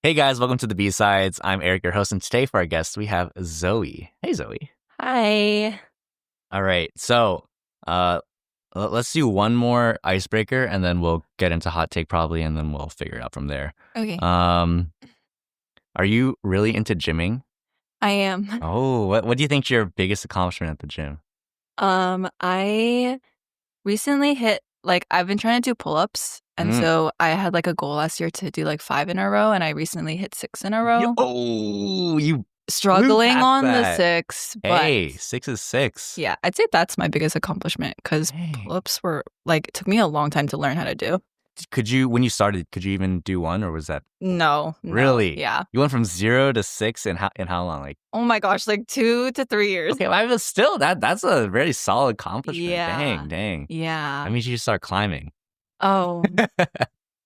Hey guys, welcome to the B-Sides. I'm Eric, your host, and today for our guest, we have Zoe. Hey, Zoe. Hi. All right, so uh, let's do one more icebreaker, and then we'll get into hot take probably, and then we'll figure it out from there. Okay. Um, are you really into gymming? I am. Oh, what do you think's your biggest accomplishment at the gym? I recently hit I've been trying to do pull-ups, and Mm. so I had a goal last year to do 5 in a row, and I recently hit 6 in a row. You blew Struggling past on the that. 6, but Hey, 6 is 6. yeah, I'd say that's my biggest accomplishment because Dang. pull-ups were it took me a long time to learn how to do. When you started, could you even do one, or was that No, really? yeah. You went from 0 to 6 in how long? Like, Oh my gosh, 2 to 3 years. okay, well, but still, that's a very solid accomplishment. Yeah. Dang. Yeah. That means you should start climbing. Oh,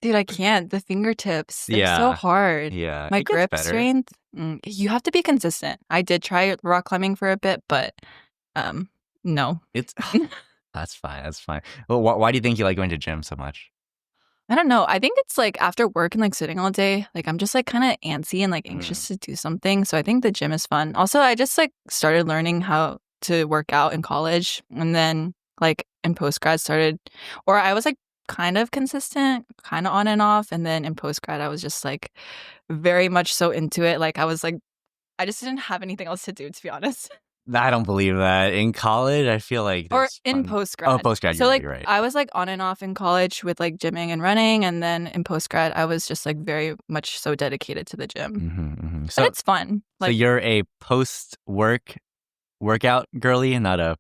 dude, I can't. The fingertips, they're so Yeah, hard. yeah, My it gets grip better. strength, you have to be consistent. I did try rock climbing for a bit, but no. It's that's fine. That's fine. Well, why do you think you like going to gym so much? I don't know. I think it's after work and sitting all day, I'm just kind of antsy and anxious to do something. So I think the gym is fun. Also, I just started learning how to work out in college, and then in post grad started, or I was kind of consistent, kind of on and off, and then in post grad I was just very much so into it. I just didn't have anything else to do, to be honest. I don't believe that. In college, I feel like Or there's in fun. post grad. Oh, post grad. So You're right. I was on and off in college with gymming and running, and then in post grad I was just very much so dedicated to the gym. Mm-hmm. So it's fun. So you're a post workout girly and not a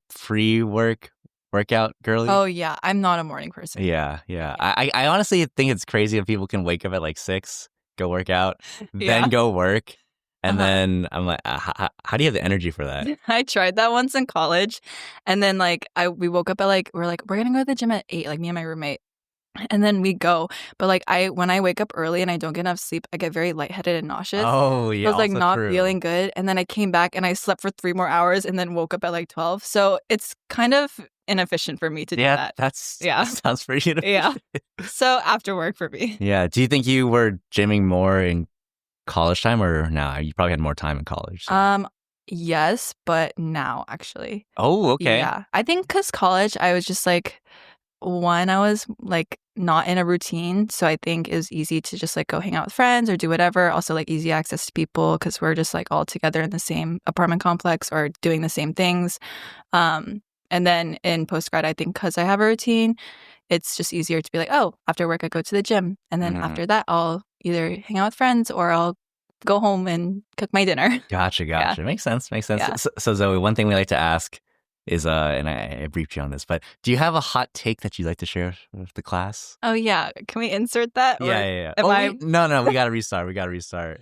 workout girly? Oh yeah, I'm not a morning person. Yeah. I honestly think it's crazy if people can wake up at 6, go work out, Yeah. then go work. And then I'm like, how do you have the energy for that? I tried that once in college, and then we woke up at we're gonna go to the gym at 8, me and my roommate, and then we go. But when I wake up early and I don't get enough sleep, I get very lightheaded and nauseous. Oh yeah, I was also not true. feeling good, and then I came back and I slept for 3 more hours, and then woke up at 12. So it's kind of inefficient for me to do that. That sounds pretty inefficient. Yeah. So after work for me. Yeah. Do you think you were gymming more in college time or now? You probably had more time in college. So. Yes, but now actually. Oh, okay. Yeah. I think because college, I was just one, I was not in a routine. So I think it was easy to just go hang out with friends or do whatever. Also easy access to people because we're just all together in the same apartment complex or doing the same things. And then in post-grad, I think because I have a routine, it's just easier to be oh, after work, I go to the gym. And then after that, I'll either hang out with friends or I'll go home and cook my dinner. Gotcha. Yeah. Makes sense. Yeah. So Zoe, one thing we like to ask is, and I briefed you on this, but do you have a hot take that you'd like to share with the class? Oh, yeah. Can we insert that? Yeah. Am No, we got to restart.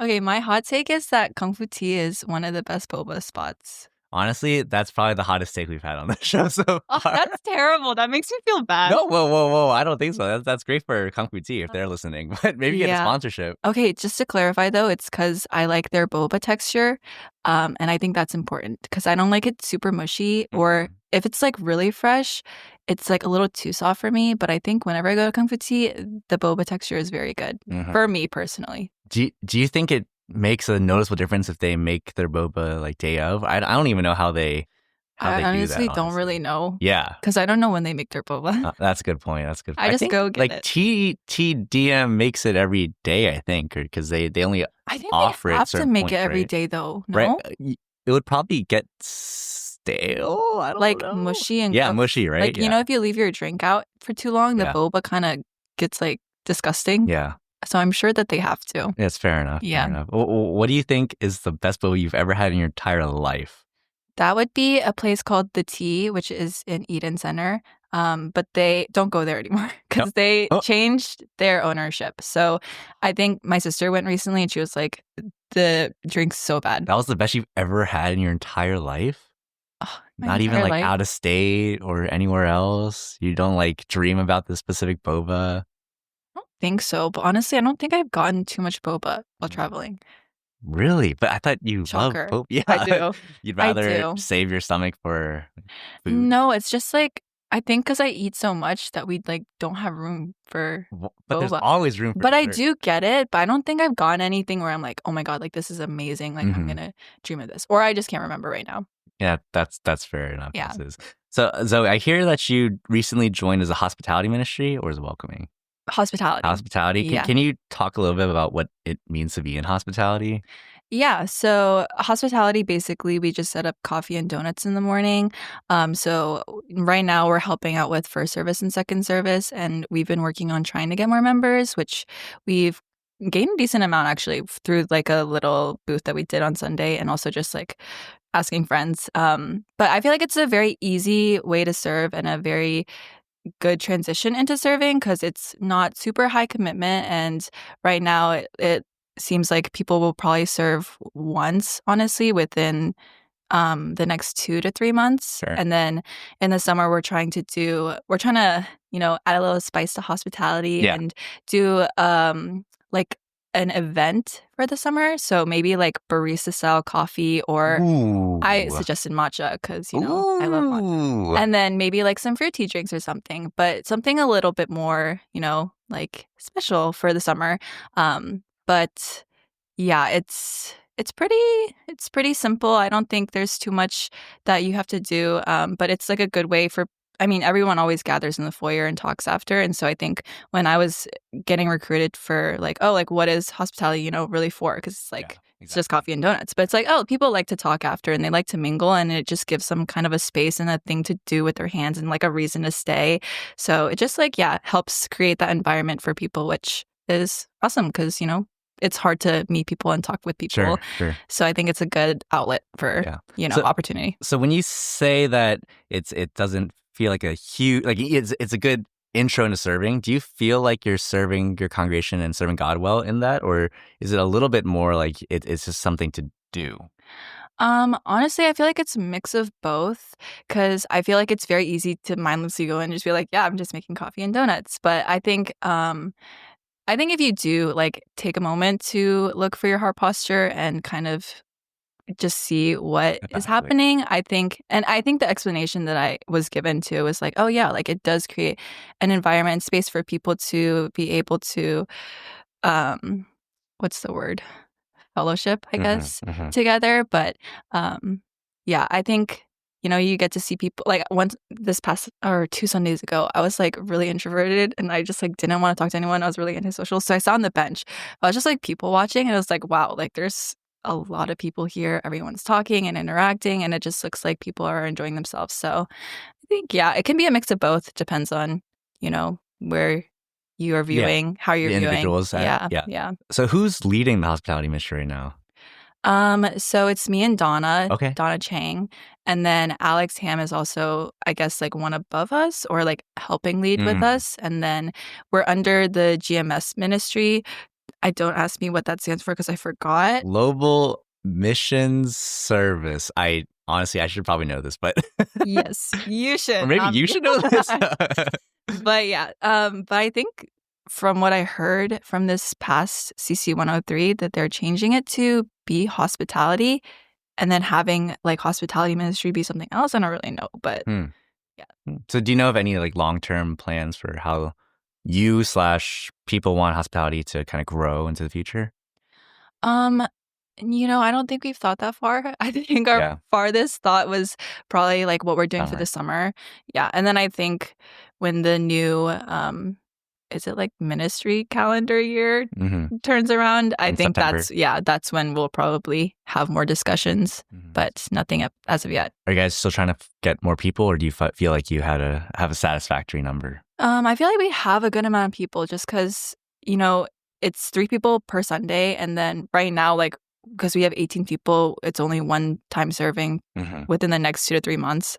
Okay, my hot take is that Kung Fu Tea is one of the best boba spots. Honestly, that's probably the hottest take we've had on the show so far. Oh, that's terrible. That makes me feel bad. No, whoa. I don't think so. That's great for Kung Fu Tea if they're listening, but maybe get a sponsorship. Okay, just to clarify though, it's because I like their boba texture, and I think that's important because I don't like it super mushy, or if it's really fresh, it's a little too soft for me. But I think whenever I go to Kung Fu Tea, the boba texture is very good for me personally. Do you think it makes a noticeable difference if they make their boba day of? I don't even know how they I do that. honestly don't really know. Yeah, because I don't know when they make their boba. That's a good point. I just think, go get it. TDM makes it every day, I think, because they only I think offer they it have to make it every right? day though. No? Right? It would probably get stale. I don't know. Mushy and yeah, cooked. mushy, right? You know, if you leave your drink out for too long, the boba kind of gets disgusting. Yeah. So I'm sure that they have to. It's fair enough. Yeah. Fair enough. What do you think is the best boba you've ever had in your entire life? That would be a place called The Tea, which is in Eden Center. But they don't go there anymore because they changed their ownership. So I think my sister went recently and she was like, the drink's so bad. That was the best you've ever had in your entire life? Oh, not even out of state or anywhere else? You don't dream about the specific boba? I don't think so. But honestly, I don't think I've gotten too much boba while traveling. Really? But I thought you love boba. Yeah, I do. You'd rather save your stomach for food? No, it's just I think because I eat so much that we like don't have room for But there's boba. always room for But I dessert. do get it, but I don't think I've gotten anything where I'm like, oh my God, like this is amazing. Like I'm Mhm. gonna dream of this. Or I just can't remember right now. Yeah, that's fair enough. Yeah. This is so. Zoe, I hear that you recently joined as a hospitality ministry or as a welcoming Hospitality. hospitality. Yeah. Can you talk a little bit about what it means to be in hospitality? Yeah, so hospitality basically we just set up coffee and donuts in the morning. So right now we're helping out with first service and second service, and we've been working on trying to get more members, which we've gained a decent amount actually through like a little booth that we did on Sunday, and also just like asking friends. But I feel like it's a very easy way to serve and a very good transition into serving because it's not super high commitment. And right now, it seems like people will probably serve once, honestly, within the next 2 to 3 months. Sure. And then in the summer, we're trying to, add a little spice to hospitality Yeah. and do like an event for the summer. So maybe like barista style coffee, or I Ooh. suggested matcha because, I love matcha. Ooh. And then maybe like some fruit tea drinks or something, but something a little bit more, like special for the summer. But yeah, it's pretty simple. I don't think there's too much that you have to do. But it's like a good way for I mean, everyone always gathers in the foyer and talks after. And so I think when I was getting recruited for like, oh, like what is hospitality, really for? Because it's like Yeah, it's just exactly. coffee and donuts. But it's like, oh, people like to talk after and they like to mingle, and it just gives them kind of a space and a thing to do with their hands and like a reason to stay. So it just like, yeah, helps create that environment for people, which is awesome because, it's hard to meet people and talk with people. Sure, sure. So I think it's a good outlet for, Yeah. So opportunity. so when you say that it doesn't feel like a huge like it's a good intro into serving, do you feel like you're serving your congregation and serving God well in that, or is it a little bit more like it's just something to do? Honestly, I feel like it's a mix of both because I feel like it's very easy to mindlessly go in and just be like, yeah, I'm just making coffee and donuts. But I think if you do like take a moment to look for your heart posture and kind of just see what is Evaluate. happening, I think the explanation that I was given to was like, oh yeah, like it does create an environment and space for people to be able to um what's the word? Fellowship, I Hmm, guess, hmm. together. But um yeah, I think you get to see people like once this past or 2 Sundays ago, I was like really introverted and I just like didn't want to talk to anyone. I was really antisocial. So I sat on the bench. I was just like people watching and it was like, wow, like there's a lot of people here. Everyone's talking and interacting and it just looks like people are enjoying themselves. So I think yeah, it can be a mix of both. Depends on, where you are Yeah, viewing, how you're the viewing. individuals. Yeah, Yeah. yeah. So who's leading the hospitality ministry right now? So it's me and Okay. Donna Chang, and then Alex Ham is also, I guess, like one above us or like helping lead with Mm. us. And then we're under the GMS ministry. I don't ask me what that stands for because I forgot. Global Missions Service. I honestly, I should probably know this, but Yes, you or should, maybe not you me. should know this. But yeah, but I think from what I heard from this past CC 103 that they're changing it to be hospitality and then having like hospitality ministry be something else. I don't really know, but Hmm. yeah. So, do you know of any like long-term plans for how you slash people want hospitality to kind of grow into the future? Um, I don't think we've thought that far. I think our Yeah, farthest thought was probably like what we're doing for the summer. summer. Yeah. And then I think when the new is it like ministry calendar year Hmm. turns around, I In think September. that's when we'll probably have more discussions, Hmm. but nothing as of yet. Are you guys still trying to get more people, or do you feel like you had a have a satisfactory number? I feel like we have a good amount of people just because, it's 3 people per Sunday. And then right now, like, because we have 18 people, it's only one time serving Hmm. within the next 2 to 3 months.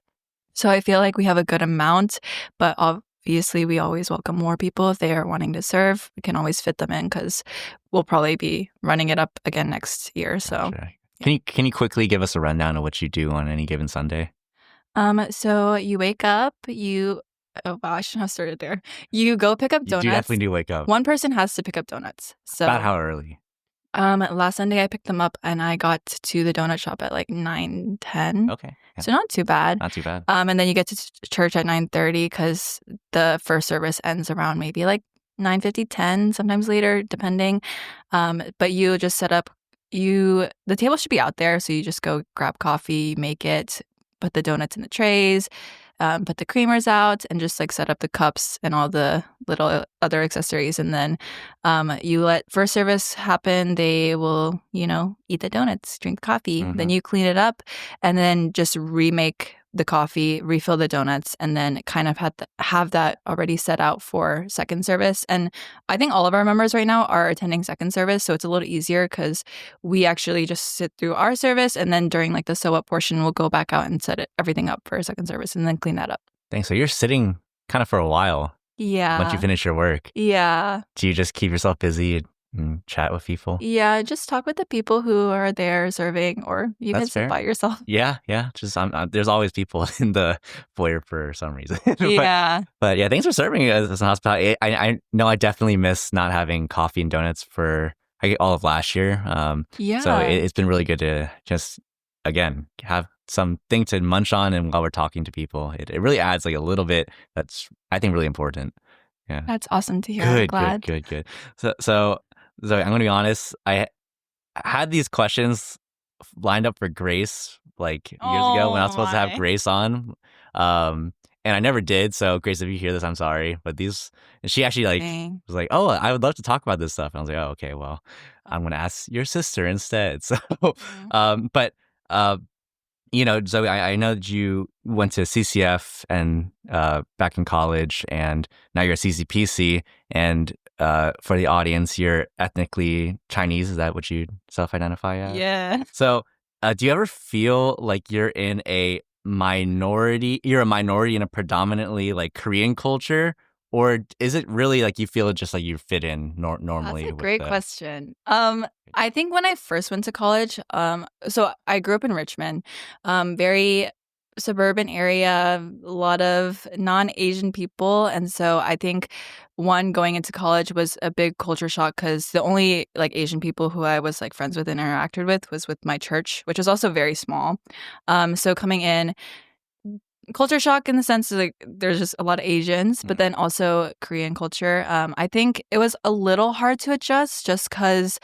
So I feel like we have a good amount, but obviously we always welcome more people if they are wanting to serve. We can always fit them in because we'll probably be running it up again next year. So, Gotcha. yeah. Can you quickly give us a rundown of what you do on any given Sunday? So you wake up, oh wow, I shouldn't have started there. You go pick up You do donuts. definitely do wake up. One person has to pick up donuts. About So, how early? last Sunday I picked them up and I got to the donut shop at like 9:10. Okay. So not too bad. Not too bad. And then you get to church at 9:30 because the first service ends around maybe like 9:50, 10, sometimes later, depending. But you just set up. The table should be out there, so you just go grab coffee, make it, put the donuts in the trays, put the creamers out, and just like set up the cups and all the little other accessories. And then you let first service happen. They will, eat the donuts, drink coffee. Then you clean it up, and then just remake the coffee, refill the donuts, and then kind of have that already set out for second service. And I think all of our members right now are attending second service, so it's a little easier because we actually just sit through our service, and then during like the sew up portion, we'll go back out and everything up for a second service, and then clean that up. Thanks. So you're sitting kind of for a while. Yeah. Once you finish your work. Yeah. Do you just keep yourself busy and chat with people? Yeah, just talk with the people who are there serving, or you can sit by yourself. Yeah. Just there's always people in the foyer for some reason. Yeah. But yeah, thanks for serving as an hospitality. I know I definitely miss not having coffee and donuts for all of last year. Yeah. So it's been really good to just, again, have something to munch on, and while we're talking to people, it really adds like a little bit that's, I think, really important. Yeah. That's awesome to hear. I'm glad. Good. So Zoe, I'm going to be honest. I had these questions lined up for Grace like years ago when I was supposed to have Grace on. And I never did. So Grace, if you hear this, I'm sorry. But and she actually was like, oh, I would love to talk about this stuff. And I was like, oh, okay, well, I'm going to ask your sister instead. So, Zoe, I know that you went to CCF and back in college, and now you're at CCPC. And for the audience, you're ethnically Chinese. Is that what you self-identify as? Yeah. So do you ever feel like you're a minority in a predominantly like Korean culture? Or is it really like you feel just like you fit in normally? That's a great question. I think when I first went to college, so I grew up in Richmond, very suburban area, a lot of non-Asian people. And so I think going into college was a big culture shock because the only like Asian people who I was like friends with and interacted with was with my church, which was also very small. So coming in, culture shock in the sense of like there's just a lot of Asians, but then also Korean culture. I think it was a little hard to adjust just because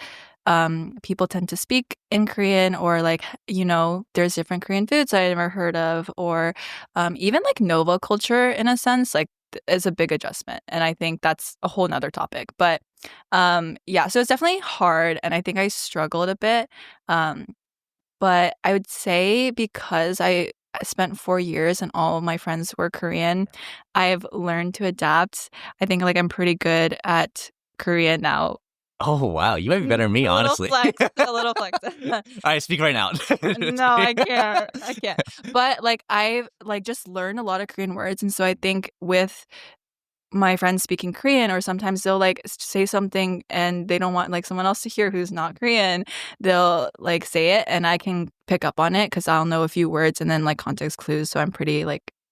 people tend to speak in Korean, or like, there's different Korean foods I never heard of, or even like Nova culture in a sense, like is a big adjustment. And I think that's a whole nother topic. But so it's definitely hard. And I think I struggled a bit. But I would say because I spent 4 years and all of my friends were Korean, I've learned to adapt. I think like I'm pretty good at Korean now. Oh, wow. You might be better than me, honestly. A little flex. All right, speak right now. No, I can't. But like I've like just learned a lot of Korean words. And so I think with my friends speaking Korean, or sometimes they'll like say something and they don't want like someone else to hear who's not Korean, they'll like say it and I can pick up on it because I'll know a few words and then like context clues. So I'm pretty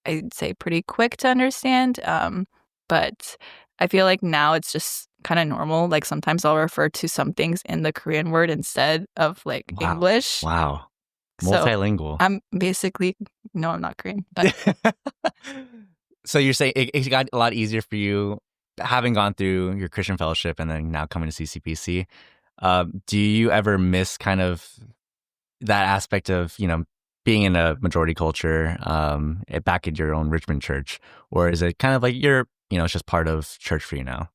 I'd say pretty quick to understand. But I feel like now it's just kind of normal. Like sometimes I'll refer to some things in the Korean word instead of like English. Wow. Multilingual. So I'm basically, no, I'm not Korean. But. So you're saying it got a lot easier for you having gone through your Christian fellowship and then now coming to CCPC. Do you ever miss kind of that aspect of, being in a majority culture back at your own Richmond church? Or is it kind of like it's just part of church for you now?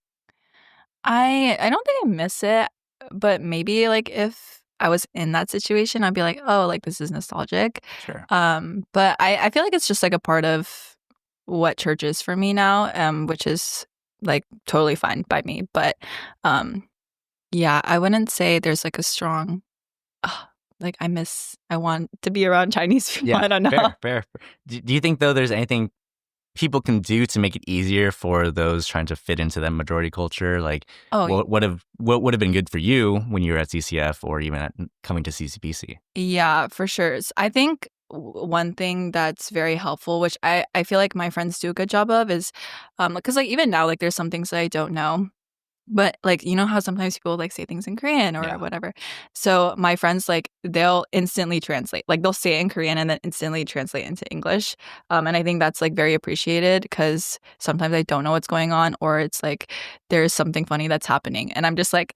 I don't think I miss it, but maybe like if I was in that situation, I'd be like, oh, like this is nostalgic. Sure. But I feel like it's just like a part of what church is for me now, which is like totally fine by me. But I wouldn't say there's like a strong, like I want to be around Chinese people. Yeah, I don't know. Fair. Do you think though there's anything people can do to make it easier for those trying to fit into that majority culture? Like, what would have been good for you when you were at CCF or even coming to CCPC? Yeah, for sure. I think one thing that's very helpful, which I feel like my friends do a good job of, is because like even now, like there's some things that I don't know. But like, you know how sometimes people like say things in Korean or Yeah. whatever. So my friends, like, they'll instantly translate. Like they'll say it in Korean and then instantly translate into English. And I think that's like very appreciated because sometimes I don't know what's going on, or it's like there's something funny that's happening and I'm just like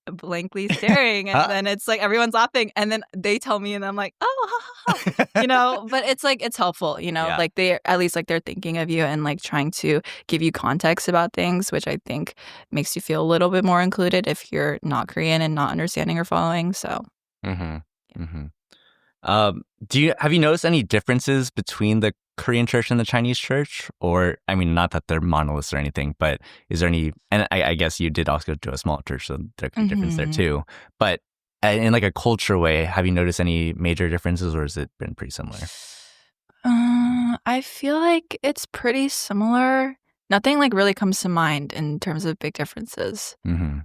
blankly staring, and then it's like everyone's laughing and then they tell me and I'm like, oh, ha, ha, ha. But it's like it's helpful, Yeah. like they at least like they're thinking of you and like trying to give you context about things, which I think makes you feel a little bit more included if you're not Korean and not understanding or following. So Mm-hmm. Mm-hmm. Have you noticed any differences between the Korean church and the Chinese church? Or, I mean, not that they're monoliths or anything, but is there any, and I guess you did also go to a small church, so there could be difference there too. But in like a culture way, have you noticed any major differences, or has it been pretty similar? I feel like it's pretty similar. Nothing like really comes to mind in terms of big differences. Mm-hmm.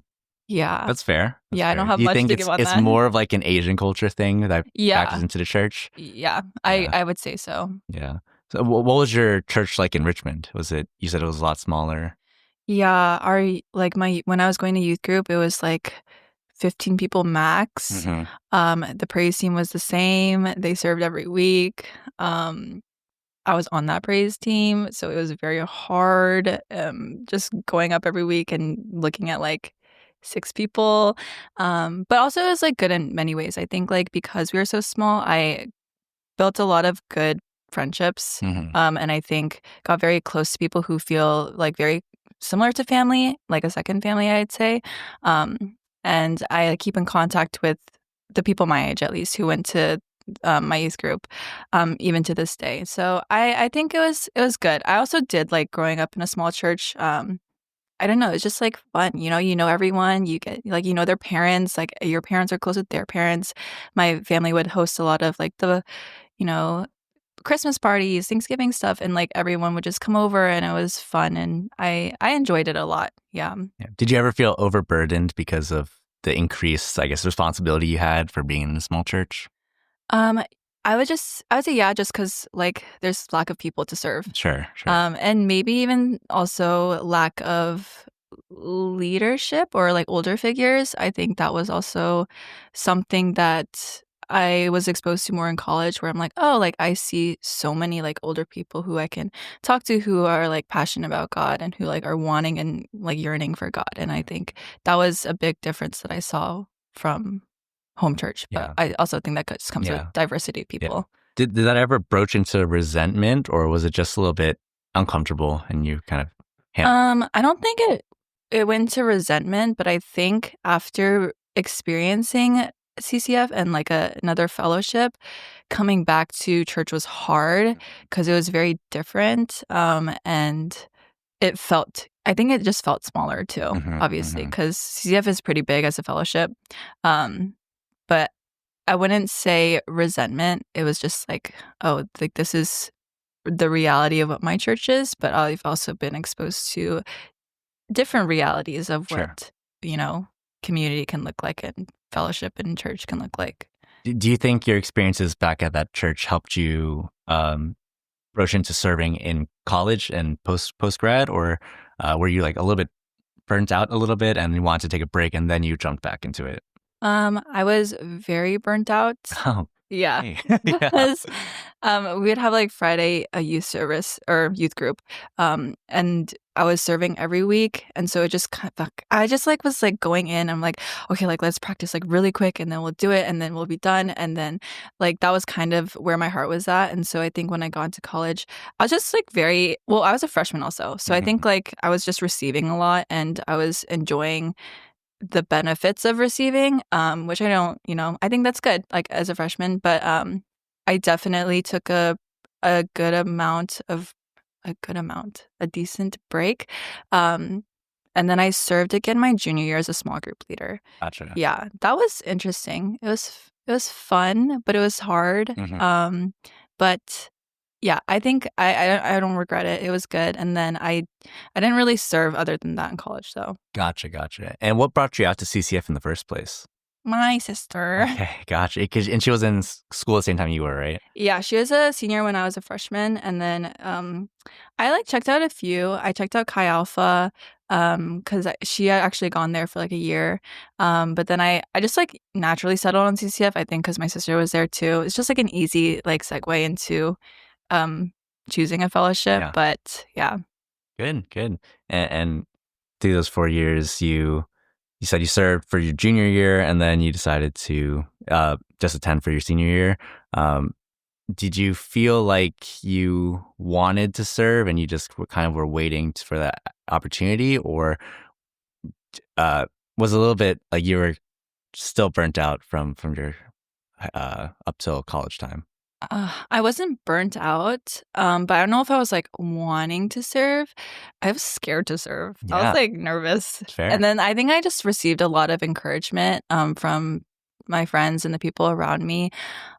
Yeah. That's fair. That's Yeah, I don't fair. have Do you much think to give on it's that. more of like an Asian culture thing that factors Yeah. into the church? Yeah. Yeah. I would say so. Yeah. So what was your church like in Richmond? Was it, you said it was a lot smaller? Yeah, our like my when I was going to youth group, it was like 15 people max. Mm-hmm. The praise team was the same. They served every week. I was on that praise team, so it was very hard. Just going up every week and looking at like 6 people. But also it was like good in many ways. I think like because we were so small, I built a lot of good friendships. Mm-hmm. And I think got very close to people who feel like very similar to family, like a second family, I'd say. Um, and I keep in contact with the people my age, at least, who went to my youth group, even to this day. So I think it was good. I also did like growing up in a small church. I don't know. It's just like fun. You know everyone. You get like their parents. Like your parents are close with their parents. My family would host a lot of like the you know, Christmas parties, Thanksgiving stuff, and like everyone would just come over and it was fun and I enjoyed it a lot. Yeah. Yeah. Did you ever feel overburdened because of the increased, I guess, responsibility you had for being in a small church? Um I would say yeah, just because like there's lack of people to serve. Sure, sure. And maybe even also lack of leadership or like older figures. I think that was also something that I was exposed to more in college where I'm like, oh, like I see so many like older people who I can talk to who are like passionate about God and who like are wanting and like yearning for God. And I think that was a big difference that I saw from home church. But Yeah. I also think that just comes with Yeah. diversity of Yeah. people. Did that ever broach into resentment, or was it just a little bit uncomfortable and you kind of I don't think it went to resentment, but I think after experiencing CCF and like another fellowship, coming back to church was hard because it was very different. And I think it just felt smaller too, Mhm, obviously, mhm. because CCF is pretty big as a fellowship. Um, but I wouldn't say resentment. It was just like, oh, like this is the reality of what my church is, but I've also been exposed to different realities of Sure. what, you know, community can look like and fellowship and church can look like. Do you think your experiences back at that church helped you broach into serving in college and post grad, or were you like a little bit burnt out a little bit and you wanted to take a break and then you jumped back into it? I was very burnt out. Oh, Yeah. hey. Yeah. Because we'd have like Friday a youth service or youth group. And I was serving every week. And so it just kind of I just like was like going in. I'm like, okay, like let's practice like really quick and then we'll do it and then we'll be done. And then like that was kind of where my heart was at. And so I think when I got into college, I was just like I was a freshman also. So I think Mhm. like I was just receiving a lot and I was enjoying the benefits of receiving, which I don't, I think that's good, like as a freshman. But I definitely took a good amount of a decent break. Um, and then I served again my junior year as a small group leader. Gotcha. Yeah, that was interesting. It was fun, but it was hard. Mhm. But yeah, I think I don't regret it. It was good. And then I didn't really serve other than that in college though. Gotcha, gotcha. And what brought you out to CCF in the first place? My sister. Okay, gotcha. And she was in school at the same time you were, right? Yeah, she was a senior when I was a freshman, and then I like checked out a few. I checked out Chi Alpha. because she had actually gone there for like a year. But then I just like naturally settled on CCF, I think because my sister was there too. It's just like an easy like segue into um choosing a fellowship. Yeah. But yeah. Good, good. And through those 4 years, you said you served for your junior year, and then you decided to just attend for your senior year. Um, did you feel like you wanted to serve, and you just were waiting for that opportunity, or was it a little bit like you were still burnt out from your up till college time? I wasn't burnt out, but I don't know if I was like wanting to serve. I was scared to serve. I was Yeah, like nervous. And fair. then I think I just received a lot of encouragement from my friends and the people around me.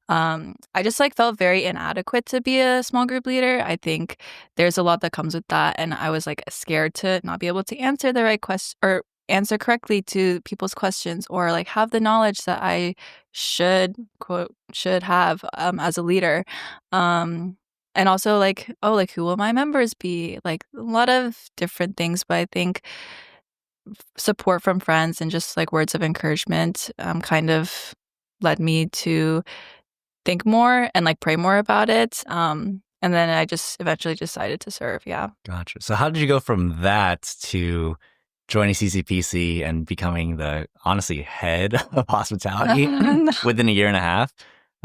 I just like felt very inadequate to be a small group leader. I think there's a lot that comes with that, and I was like scared to not be able to answer the right question or answer correctly to people's questions or like have the knowledge that I should have as a leader. Um and also like, oh, like who will my members be? Like a lot of different things, but I think support from friends and just like words of encouragement kind of led me to think more and like pray more about it. And then I just eventually decided to serve. Yeah. Gotcha. So how did you go from that to joining CCPC and becoming the honestly head of hospitality within a year and a half?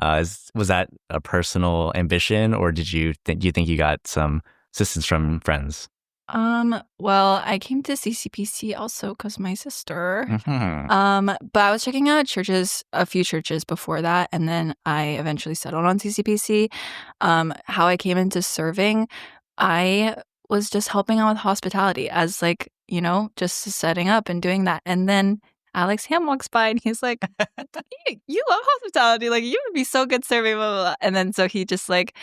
Was that a personal ambition, or do you think you got some assistance from friends? Well, I came to CCPC also because my sister. Hmm. But I was checking out churches, a few churches before that, and then I eventually settled on CCPC. How I came into serving, I was just helping out with hospitality as like, just setting up and doing that. And then Alex Ham walks by and he's like, you love hospitality. Like, you would be so good serving, blah, blah, blah. And then so he just like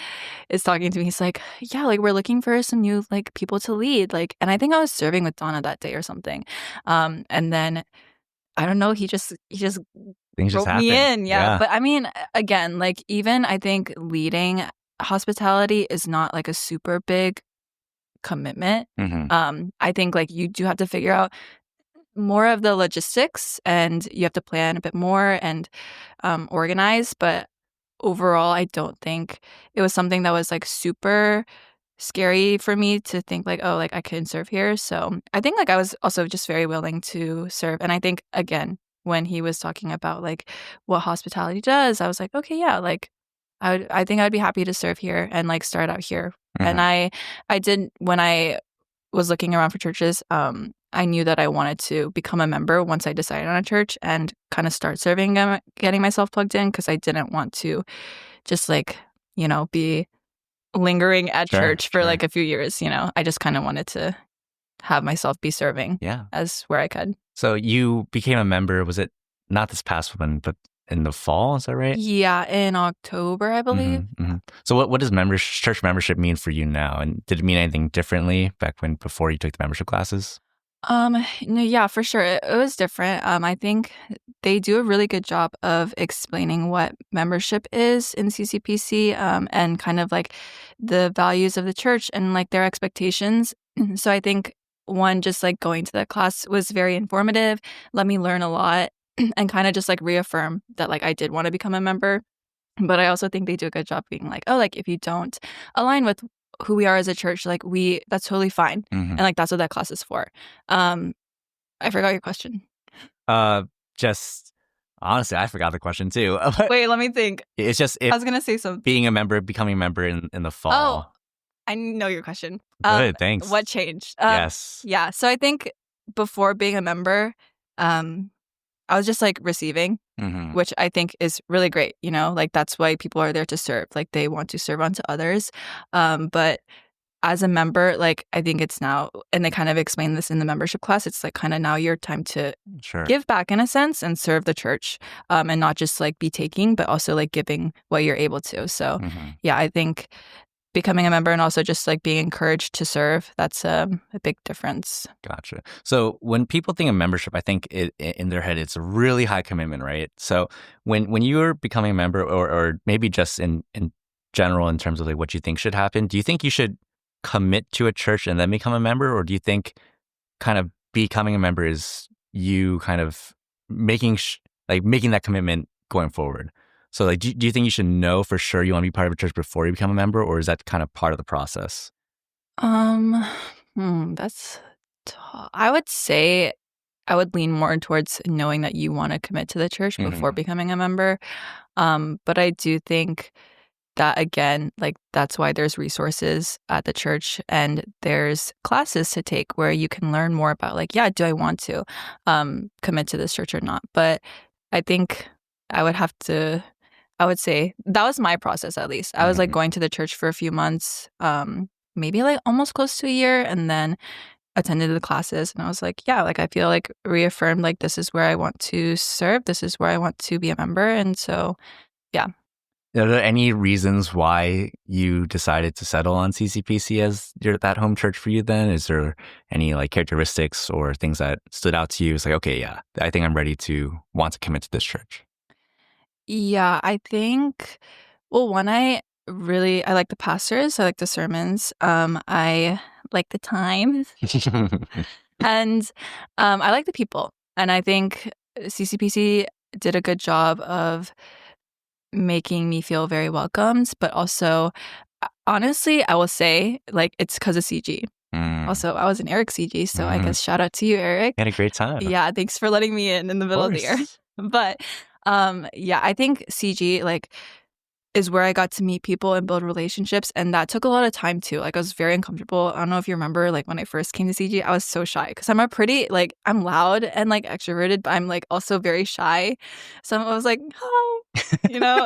is talking to me. He's like, yeah, like we're looking for some new like people to lead. Like, and I think I was serving with Donna that day or something. And then I don't know, he just Things just roped me happen. in. Yeah. Yeah. But I mean, again, like even I think leading hospitality is not like a super big commitment. Hmm. I think like you do have to figure out more of the logistics and you have to plan a bit more and organize. But overall, I don't think it was something that was like super scary for me to think like, oh, like I can serve here. So I think like I was also just very willing to serve. And I think again, when he was talking about like what hospitality does, I was like, okay, yeah, like I think I'd be happy to serve here and like start out here. And Hmm. I did when I was looking around for churches, I knew that I wanted to become a member once I decided on a church and kind of start serving and getting myself plugged in because I didn't want to just like, be lingering at Sure. church for Sure. like a few years. I just kind of wanted to have myself be serving Yeah. as where I could. So you became a member. Was it not this past one, but in the fall? Is that right? Yeah, in October, I believe. So what does church membership mean for you now? And did it mean anything differently before you took the membership classes? No, yeah, for sure. It was different. I think they do a really good job of explaining what membership is in CCPC, and kind of like the values of the church and like their expectations. So I think one, just like going to that class was very informative, let me learn a lot and kind of just like reaffirm that like I did want to become a member. But I also think they do a good job being like, oh, like if you don't align with who we are as a church, like that's totally fine. And Hmm. like that's what that class is for. Um, I forgot your question. Uh, just honestly, I forgot the question too. Wait, let me think. It's just I if was gonna say something. becoming a member in the Oh, fall. I know your question. Good, thanks. What changed? Yes. Yeah. So I think before being a member, um, I was just like receiving, Hmm. which I think is really great. Like that's why people are there to serve. Like they want to serve unto others. But as a member, like I think it's now, and they kind of explain this in the membership class. It's like kind of now your time to Sure. give back in a sense and serve the church, and not just like be taking, but also like giving what you're able to. So, Hmm. yeah, I think becoming a member and also just like being encouraged to serve, that's a big difference. Gotcha. So when people think of membership, I think in their head it's a really high commitment, right? So when you're becoming a member, or maybe just in general in terms of like what you think should happen, do you think you should commit to a church and then become a member, or do you think kind of becoming a member is you kind of making making that commitment going forward. So like, do you think you should know for sure you want to be part of a church before you become a member, or is that kind of part of the process? Um, that's I would say I would lean more towards knowing that you want to commit to the church before Hmm. becoming a member. But I do think that again, like that's why there's resources at the church and there's classes to take where you can learn more about like, yeah, do I want to commit to this church or not? But I think I would have to I would say that was my process at least. I was like Hmm. going to the church for a few months, maybe like almost close to a year, and then attended the classes and I was like, yeah, like I feel like reaffirmed like this is where I want to serve, this is where I want to be a member. And so yeah. Are there any reasons why you decided to settle on CCPC as that home church for you then? Is there any like characteristics or things that stood out to you? It's like, okay, yeah, I think I'm ready to want to commit to this church. Yeah, I think well one I like the pastors, I like the sermons, I like the times and I like the people. And I think CCPC did a good job of making me feel very welcomed, but also honestly, I will say like it's because of CG. Mm, Also, I was in Eric CG, so I mm. guess shout out to you, Eric. Had a great time. Of Yeah, thanks for letting me in the middle of the year. course. But yeah, I think CG like is where I got to meet people and build relationships. And that took a lot of time too. Like I was very uncomfortable. I don't know if you remember, like when I first came to CG, I was so shy because I'm a pretty, like, I'm loud and like extroverted, but I'm like also very shy. So I was like, oh,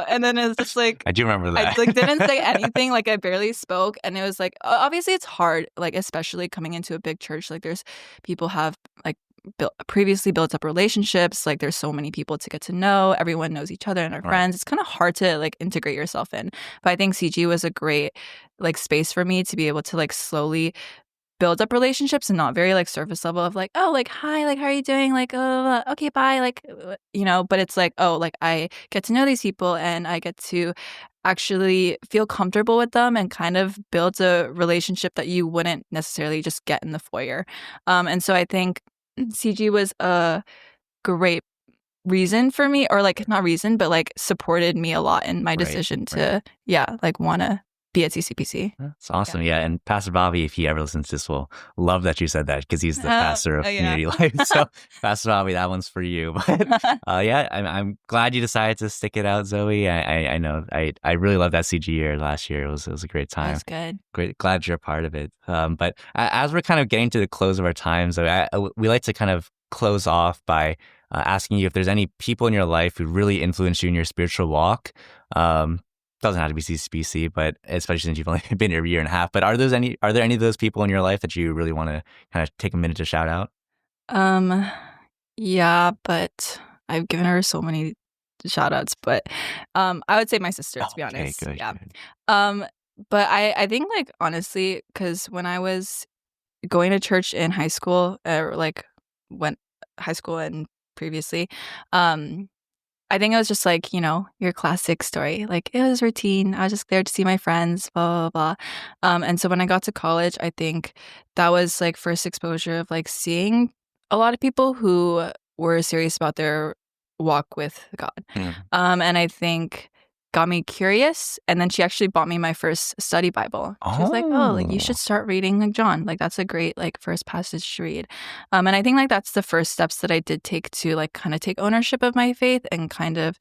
and then it's just like, I do remember I that. like didn't say anything, like I barely spoke. And it was like, obviously it's hard, like, especially coming into a big church. Like there's people have like previously built up relationships, like there's so many people to get to know, everyone knows each other and are Right. friends. It's kind of hard to like integrate yourself in, but I think CG was a great like space for me to be able to like slowly build up relationships and not very like surface level of like, oh, like hi, like how are you doing, like okay, bye, like but it's like, oh, like I get to know these people and I get to actually feel comfortable with them and kind of build a relationship that you wouldn't necessarily just get in the foyer. And so I think CG was a great reason for me, or like not reason, but like supported me a lot in my Right. decision Right. to, yeah, like want to be at CCPC. That's Yeah. awesome. Yeah. And Pastor Bobby, if he ever listens to this, will love that you said that because he's the pastor of Yeah. community life. So, Pastor Bobby, that one's for you. But yeah, I'm glad you decided to stick it out, Zoe. I know I really loved that CG year last year. It was a great That time. was good. Great, glad you're a part of it. But as we're kind of getting to the close of our time, Zoe, we like to kind of close off by asking you if there's any people in your life who really influenced you in your spiritual walk. Um, doesn't have to be CCBC, but especially since you've only been here a year and a half. But are there any of those people in your life that you really want to kind of take a minute to shout out? Um, yeah, but I've given her so many shout outs, but I would say my sister, to be Okay, honest. good, Yeah. good. Um, but I think like honestly, because when I was going to church in high school, or like went high school and previously, um, I think it was just like, your classic story. Like it was routine. I was just there to see my friends, blah, blah, blah. And so when I got to college, I think that was like first exposure of like seeing a lot of people who were serious about their walk with God. Mm. And I think got me curious. And then she actually bought me my first study Bible. She was like, oh, like you Oh, should start reading like John. Like that's a great like first passage to read. And I think like that's the first steps that I did take to like kind of take ownership of my faith and kind of,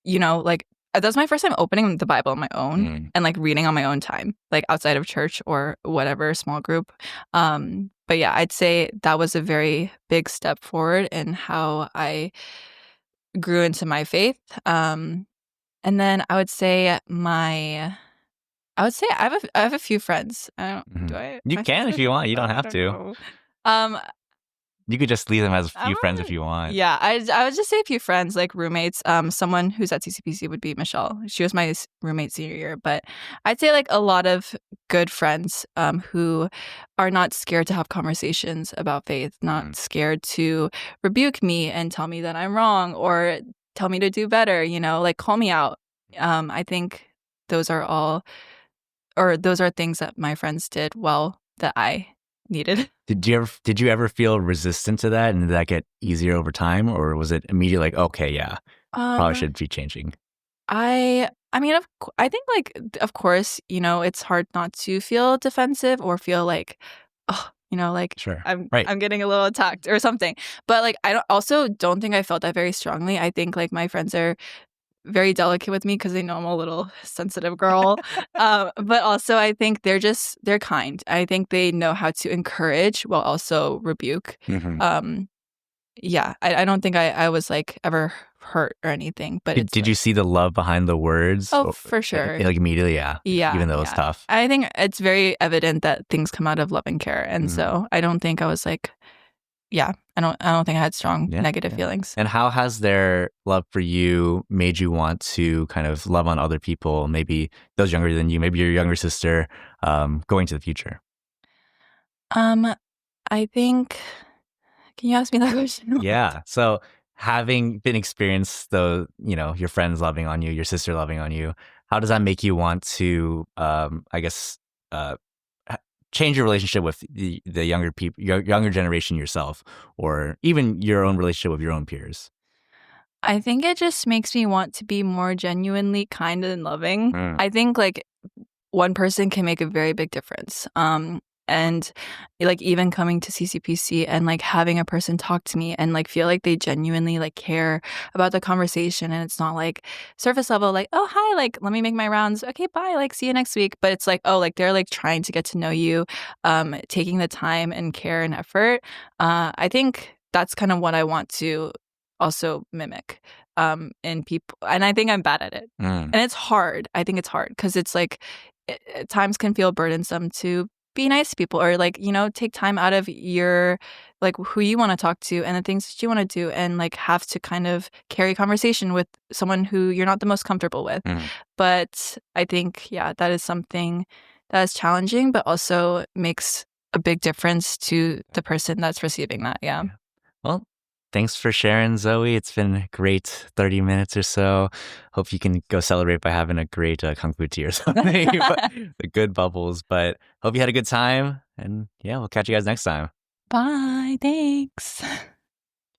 like that's my first time opening the Bible on my own mm. and like reading on my own time, like outside of church or whatever small group. But yeah, I'd say that was a very big step forward in how I grew into my faith. And then I would say I have a few friends. I don't do Mhm. I You am I can supposed to if you shout want. You them don't out? I have don't to. know. Um, You could just leave them as a I'm few friends if a you want. yeah, I would just say a few friends, like roommates. Someone who's at CCPC would be Michelle. She was my roommate senior year, but I'd say like a lot of good friends who are not scared to have conversations about faith, Mm. not scared to rebuke me and tell me that I'm wrong or tell me to do better, like call me out. I think those are all or those are things that my friends did well that I needed. Did you ever feel resistant to that, and did that get easier over time, or was it immediately like, okay, yeah, probably Um, should be changing? I mean, I think like of course, it's hard not to feel defensive or feel like, oh, like Sure. I'm Right. I'm getting a little attacked or something. But like I don't think I felt that very strongly. I think like my friends are very delicate with me because they know I'm a little sensitive girl. But also I think they're kind. I think they know how to encourage while also rebuke. Hmm. Um, yeah, I don't think I was like ever hurt or anything, but Did, it's did like, you see the love behind the words? oh, for sure. Like immediately, yeah, Yeah, even though it's yeah. tough. I think it's very evident that things come out of love and care. And Mhm. so I don't think I was like, yeah, I don't think I had strong Yeah, negative yeah. feelings. And how has their love for you made you want to kind of love on other people, maybe those younger than you, maybe your younger sister, going to the future? Um, I think, can you ask me that question? Yeah. So having been experienced, though, your friends loving on you, your sister loving on you, how does that make you want to, I guess, uh, h- change your relationship with the younger people, younger generation yourself, or even your own relationship with your own peers? I think it just makes me want to be more genuinely kind and loving. Mm. I think like one person can make a very big difference. And like even coming to CCPC and like having a person talk to me and like feel like they genuinely like care about the conversation and it's not like surface level like, oh hi, like let me make my rounds, okay, bye, like see you next week, but it's like, oh, like they're like trying to get to know you, taking the time and care and effort. I think that's kind of what I want to also mimic in people, and I think I'm bad at it. Mm. And it's hard. I think it's hard because it's like at times can feel burdensome to be nice to people or like, take time out of your like who you want to talk to and the things that you want to do and like have to kind of carry conversation with someone who you're not the most comfortable with. Mm. But I think, yeah, that is something that is challenging, but also makes a big difference to the person that's receiving that. Yeah. Yeah. Well, thanks for sharing, Zoe. It's been a great 30 minutes or so. Hope you can go celebrate by having a great kung fu tea or something. The good bubbles. But hope you had a good time. And yeah, we'll catch you guys next time. Bye. Thanks.